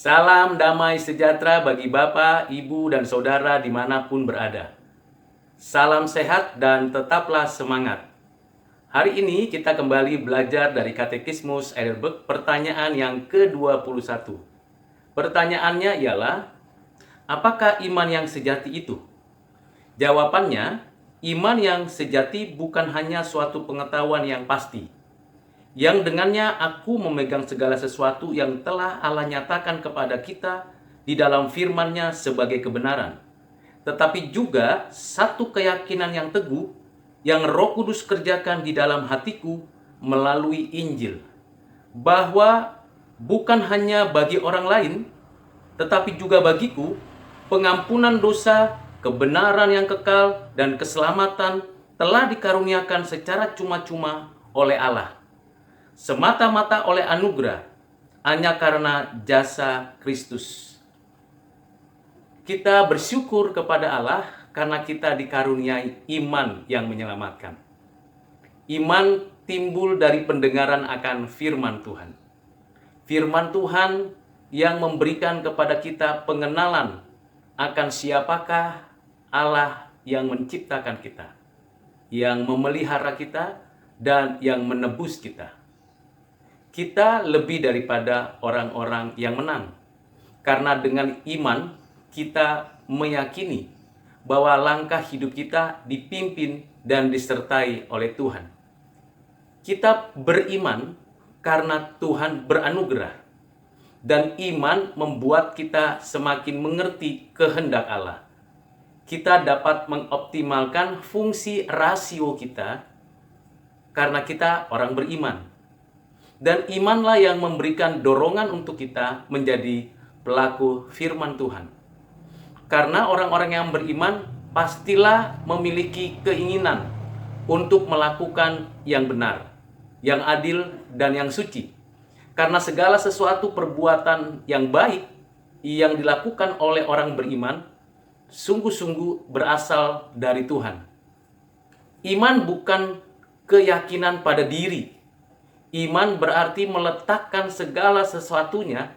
Salam damai sejahtera bagi Bapak, Ibu, dan Saudara dimanapun berada. Salam sehat dan tetaplah semangat. Hari ini kita kembali belajar dari Katekismus Heidelberg pertanyaan yang ke-21. Pertanyaannya ialah, apakah iman yang sejati itu? Jawabannya, iman yang sejati bukan hanya suatu pengetahuan yang pasti, yang dengannya aku memegang segala sesuatu yang telah Allah nyatakan kepada kita di dalam firman-Nya sebagai kebenaran. Tetapi juga satu keyakinan yang teguh yang Roh Kudus kerjakan di dalam hatiku melalui Injil. Bahwa bukan hanya bagi orang lain, tetapi juga bagiku, pengampunan dosa, kebenaran yang kekal, dan keselamatan telah dikaruniakan secara cuma-cuma oleh Allah. Semata-mata oleh anugerah, hanya karena jasa Kristus. Kita bersyukur kepada Allah karena kita dikaruniai iman yang menyelamatkan. Iman timbul dari pendengaran akan firman Tuhan. Firman Tuhan yang memberikan kepada kita pengenalan akan siapakah Allah yang menciptakan kita, yang memelihara kita, dan yang menebus kita. Kita lebih daripada orang-orang yang menang. Karena dengan iman, kita meyakini bahwa langkah hidup kita dipimpin dan disertai oleh Tuhan. Kita beriman karena Tuhan beranugerah. Dan iman membuat kita semakin mengerti kehendak Allah. Kita dapat mengoptimalkan fungsi rasio kita karena kita orang beriman. Dan imanlah yang memberikan dorongan untuk kita menjadi pelaku firman Tuhan. Karena orang-orang yang beriman pastilah memiliki keinginan untuk melakukan yang benar, yang adil, dan yang suci. Karena segala sesuatu perbuatan yang baik yang dilakukan oleh orang beriman sungguh-sungguh berasal dari Tuhan. Iman bukan keyakinan pada diri. Iman berarti meletakkan segala sesuatunya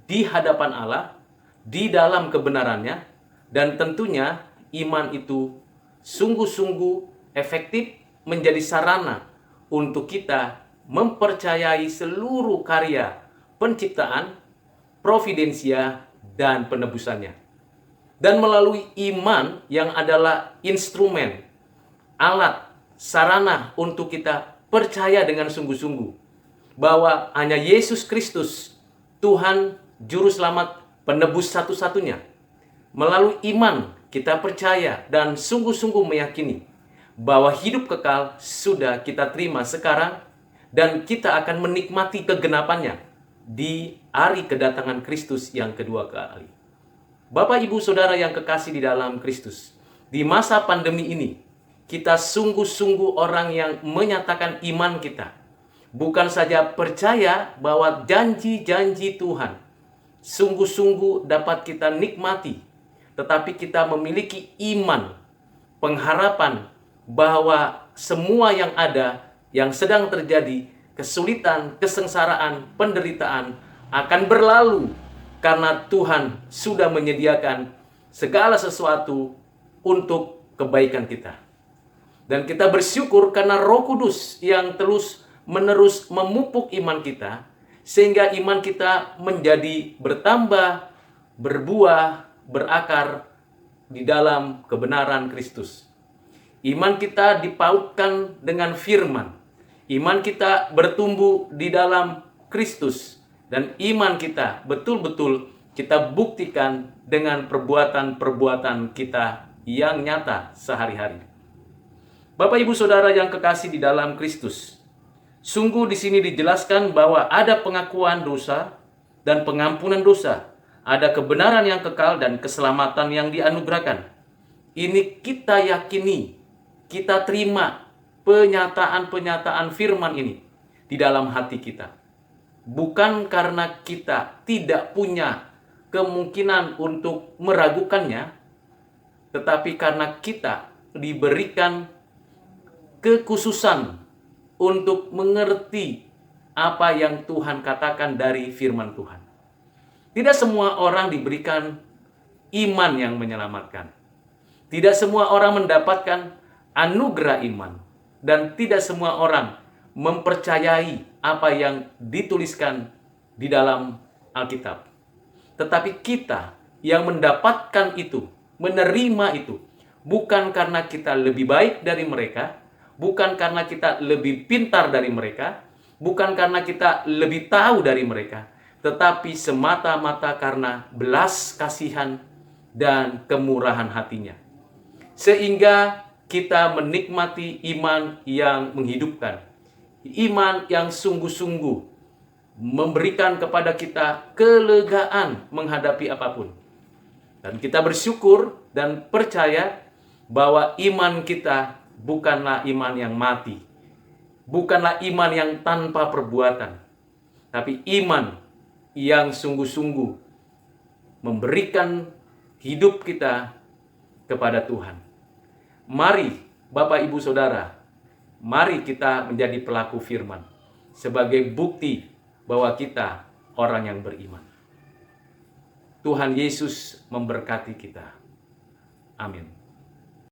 di hadapan Allah, di dalam kebenarannya, dan tentunya iman itu sungguh-sungguh efektif menjadi sarana untuk kita mempercayai seluruh karya penciptaan, providensia, dan penebusannya. Dan melalui iman yang adalah instrumen, alat, sarana untuk kita percaya dengan sungguh-sungguh bahwa hanya Yesus Kristus, Tuhan, Juru Selamat, penebus satu-satunya. Melalui iman kita percaya dan sungguh-sungguh meyakini bahwa hidup kekal sudah kita terima sekarang dan kita akan menikmati kegenapannya di hari kedatangan Kristus yang kedua kali. Bapak, Ibu, Saudara yang kekasih di dalam Kristus, di masa pandemi ini, kita sungguh-sungguh orang yang menyatakan iman kita. Bukan saja percaya bahwa janji-janji Tuhan sungguh-sungguh dapat kita nikmati, tetapi kita memiliki iman, pengharapan bahwa semua yang ada, yang sedang terjadi, kesulitan, kesengsaraan, penderitaan akan berlalu karena Tuhan sudah menyediakan segala sesuatu untuk kebaikan kita. Dan kita bersyukur karena Roh Kudus yang terus-menerus memupuk iman kita, sehingga iman kita menjadi bertambah, berbuah, berakar di dalam kebenaran Kristus. Iman kita dipautkan dengan firman. Iman kita bertumbuh di dalam Kristus. Dan iman kita betul-betul kita buktikan dengan perbuatan-perbuatan kita yang nyata sehari-hari. Bapak, Ibu, Saudara yang kekasih di dalam Kristus, sungguh di sini dijelaskan bahwa ada pengakuan dosa dan pengampunan dosa, ada kebenaran yang kekal dan keselamatan yang dianugerahkan. Ini kita yakini, kita terima penyataan-penyataan firman ini di dalam hati kita. Bukan karena kita tidak punya kemungkinan untuk meragukannya, tetapi karena kita diberikan kekhususan untuk mengerti apa yang Tuhan katakan dari firman Tuhan. Tidak semua orang diberikan iman yang menyelamatkan. Tidak semua orang mendapatkan anugerah iman. Dan tidak semua orang mempercayai apa yang dituliskan di dalam Alkitab. Tetapi kita yang mendapatkan itu, menerima itu, bukan karena kita lebih baik dari mereka, bukan karena kita lebih pintar dari mereka, bukan karena kita lebih tahu dari mereka, tetapi semata-mata karena belas kasihan dan kemurahan hatinya. Sehingga kita menikmati iman yang menghidupkan, iman yang sungguh-sungguh memberikan kepada kita kelegaan menghadapi apapun. Dan kita bersyukur dan percaya bahwa iman kita bukanlah iman yang mati, bukanlah iman yang tanpa perbuatan, tapi iman yang sungguh-sungguh memberikan hidup kita kepada Tuhan. Mari Bapak Ibu Saudara, mari kita menjadi pelaku firman sebagai bukti bahwa kita orang yang beriman. Tuhan Yesus memberkati kita. Amin.